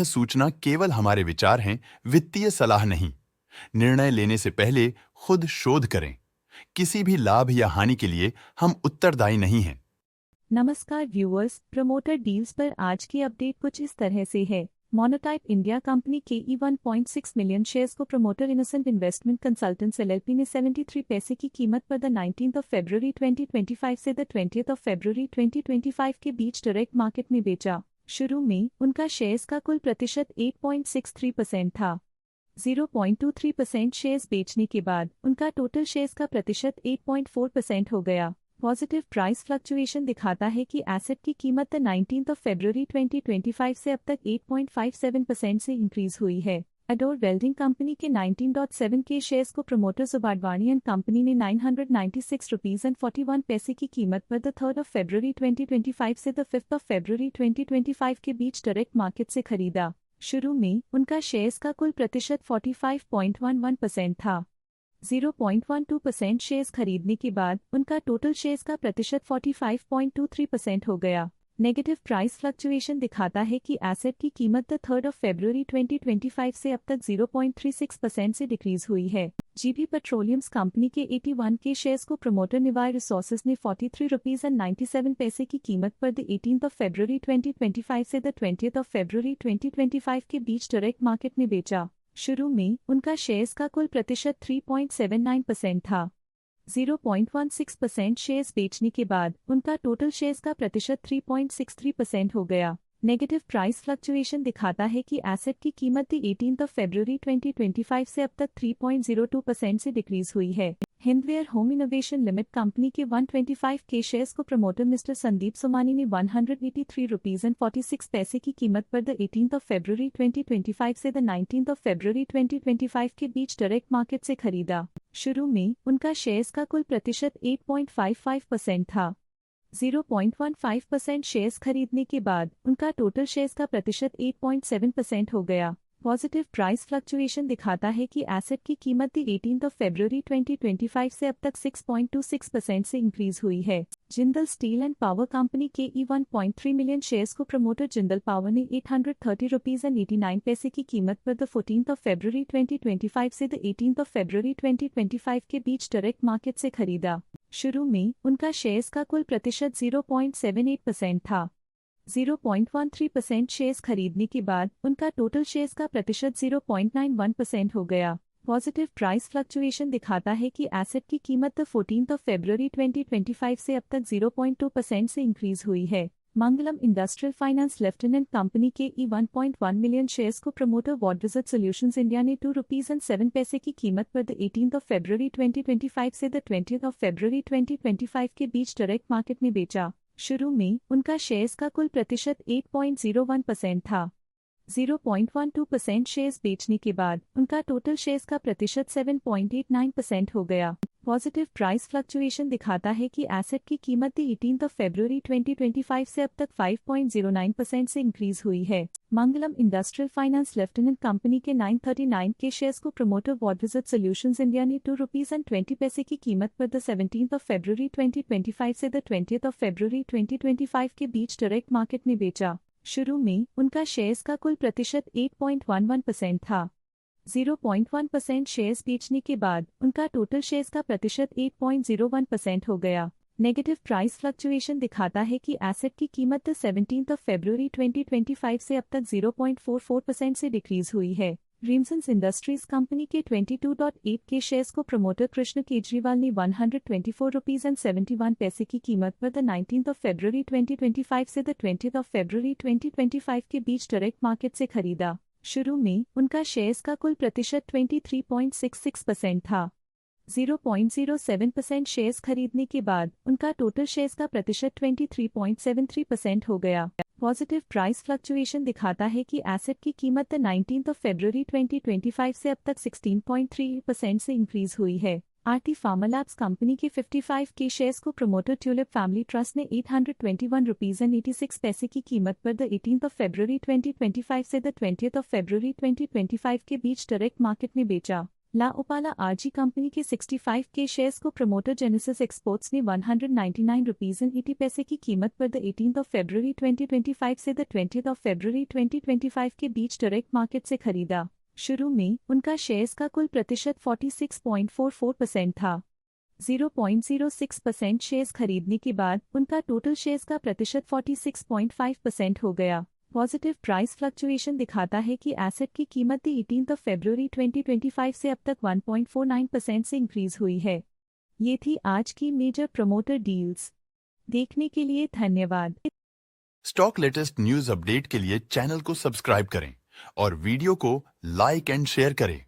सूचना केवल हमारे विचार हैं, वित्तीय सलाह नहीं। निर्णय लेने से पहले खुद शोध करें। किसी भी लाभ या हानि के लिए हम उत्तरदायी नहीं हैं। नमस्कार व्यूअर्स, प्रमोटर डील्स पर आज की अपडेट कुछ इस तरह से है। मोनोटाइप इंडिया कंपनी के 1.6 मिलियन शेयर्स को promoter innocent investment consultants LLP ने 73 पैसे की कीमत पर द 19th ऑफ फरवरी 2025 से द 20th ऑफ फरवरी 2025 के बीच डायरेक्ट मार्केट में बेचा। शुरू में उनका शेयर्स का कुल प्रतिशत 8.63% था। 0.23% शेयर्स बेचने के बाद उनका टोटल शेयर्स का प्रतिशत 8.4% हो गया। पॉजिटिव प्राइस फ्लक्चुएशन दिखाता है कि एसेट की कीमत 19th ऑफ फरवरी 2025 से अब तक 8.57% से इंक्रीज हुई है। अडोर वेल्डिंग कंपनी के 19.7 के शेयर्स को प्रमोटर जुबाडवानी एंड कंपनी ने 996 रुपीज एंड 41 पैसे की कीमत पर द 3rd ऑफ फरवरी 2025 से द 5th ऑफ फरवरी 2025 के बीच डायरेक्ट मार्केट से खरीदा। शुरू में उनका शेयर्स का कुल प्रतिशत 45.11% था। 0.12% शेयर्स खरीदने के बाद उनका टोटल शेयर्स का प्रतिशत 45.23% हो गया। नेगेटिव प्राइस फ्लक्चुएशन दिखाता है कि एसेट की कीमत द 3rd ऑफ फरवरी 2025 से अब तक 0.36% से डिक्रीज हुई है। जीबी पेट्रोलियम्स कंपनी के 81 के शेयर्स को प्रमोटर निवाय रिसोर्सेज ने 43 रुपीज एंड 97 पैसे की कीमत पर द 18th ऑफ फरवरी 2025 से द 20th ऑफ फरवरी 2025 के बीच डायरेक्ट मार्केट में बेचा। शुरू में उनका शेयर्स का कुल प्रतिशत 3.79% था। 0.16% शेयर्स बेचने के बाद उनका टोटल शेयर्स का प्रतिशत 3.63% हो गया। नेगेटिव प्राइस फ्लक्चुएशन दिखाता है कि एसेट की कीमत 18th ऑफ फरवरी 2025 से अब तक 3.02% से डिक्रीज हुई है। Hindware home innovation limited company के 125 के शेयर्स को प्रमोटर मिस्टर संदीप सोमानी ने 183 रुपीज एंड 46 पैसे की कीमत पर द 18th ऑफ फरवरी 2025 से द 19th ऑफ फरवरी 2025 के बीच डायरेक्ट मार्केट से खरीदा। शुरू में उनका शेयर्स का कुल प्रतिशत 8.55% था। 0.15% शेयर्स खरीदने के बाद उनका टोटल शेयर्स का प्रतिशत 8.7% हो गया। पॉजिटिव प्राइस फ्लक्चुएशन दिखाता है कि एसेट की कीमत 18th ऑफ फरवरी 2025 से अब तक 6.26% से इंक्रीज हुई है। Jindal steel and power company के 1.3 मिलियन शेयर्स को प्रमोटर जिंदल पावर ने 830 रुपीज एंड 89 पैसे की कीमत पर द 14th ऑफ फरवरी 2025 से द 18th ऑफ फरवरी 2025 के बीच डायरेक्ट मार्केट से खरीदा। शुरू में उनका शेयर्स का कुल प्रतिशत 0.78% था। 0.13% शेयर्स खरीदने के बाद उनका टोटल शेयर्स का प्रतिशत 0.91% हो गया। पॉजिटिव प्राइस फ्लक्चुएशन दिखाता है कि एसेट की कीमत 14th ऑफ फरवरी 2025 से अब तक 0.2% से इंक्रीज हुई है। Mangalam industrial finance lieutenant company के 1.1 मिलियन शेयर्स को promoter ward visit solutions India ने 2 रुपीज एंड 7 पैसे की कीमत पर द 18th ऑफ फरवरी 2025 से द 20th ऑफ फरवरी 2025 के बीच डायरेक्ट मार्केट में बेचा। शुरू में उनका शेयर्स का कुल प्रतिशत 8.01% था। 0.12% शेयर्स बेचने के बाद उनका टोटल शेयर्स का प्रतिशत 7.89% हो गया। पॉजिटिव प्राइस फ्लक्चुएशन दिखाता है कि एसेट की कीमत 18th ऑफ फरवरी 2025 से अब तक 5.09% से इंक्रीज हुई है। Mangalam industrial finance lieutenant company के 939 के शेयर्स को promoter ward visit solutions India ने 2 रुपीज एंड 20 पैसे की कीमत पर द 17th ऑफ फरवरी 2025 से द 20th ऑफ फरवरी 2025 के बीच डायरेक्ट मार्केट में बेचा। शुरू में उनका शेयर्स का कुल प्रतिशत 8.11% था। 0.1% शेयर्स बेचने के बाद उनका टोटल शेयर्स का प्रतिशत 8.01% हो गया। नेगेटिव प्राइस फ्लक्चुएशन दिखाता है कि एसेट की कीमत 17th ऑफ फरवरी 2025 से अब तक 0.44% से डिक्रीज हुई है। रिमसन्स इंडस्ट्रीज कंपनी के 22.8 के शेयर्स को प्रमोटर कृष्ण केजरीवाल ने 124 रुपीज एंड 71 पैसे की कीमत पर द 19th ऑफ फरवरी 2025 से द 20th ऑफ फरवरी 2025 के बीच डायरेक्ट मार्केट से खरीदा। शुरू में उनका शेयर्स का कुल प्रतिशत 23.66% था। 0.07% शेयर्स खरीदने के बाद उनका टोटल शेयर्स का प्रतिशत 23.73% हो गया। पॉजिटिव प्राइस फ्लक्चुएशन दिखाता है कि एसेट की कीमत 19th ऑफ फरवरी 2025 से अब तक 16.3% से इंक्रीज हुई है। आरटी फार्मा लैब्स कंपनी के 55 के शेयर्स को प्रमोटर ट्यूलिप फैमिली ट्रस्ट ने 821 रुपीज एंड 86 पैसे की कीमत पर द 18th ऑफ फरवरी 2025 से द 20th ऑफ फरवरी 2025 के बीच डायरेक्ट मार्केट में बेचा। ला ओपाला आरजी कंपनी के 65 के शेयर्स को प्रमोटर जेनेसिस एक्सपोर्ट्स ने 199 रुपीज एंड 80 पैसे की कीमत पर द 18th ऑफ फरवरी 2025 से द 20th ऑफ फरवरी 2025 के बीच डायरेक्ट मार्केट से खरीदा। शुरू में उनका शेयर्स का कुल प्रतिशत 46.44% था। 0.06% शेयर्स खरीदने के बाद उनका टोटल शेयर्स का प्रतिशत 46.5% हो गया। पॉजिटिव प्राइस फ्लक्चुएशन दिखाता है कि एसेट की कीमत 18th ऑफ फरवरी 2025 से अब तक 1.49% से इंक्रीज हुई है। ये थी आज की मेजर प्रमोटर डील्स। देखने के लिए धन्यवाद। स्टॉक लेटेस्ट न्यूज अपडेट के लिए चैनल को सब्सक्राइब करें और वीडियो को लाइक एंड शेयर करें।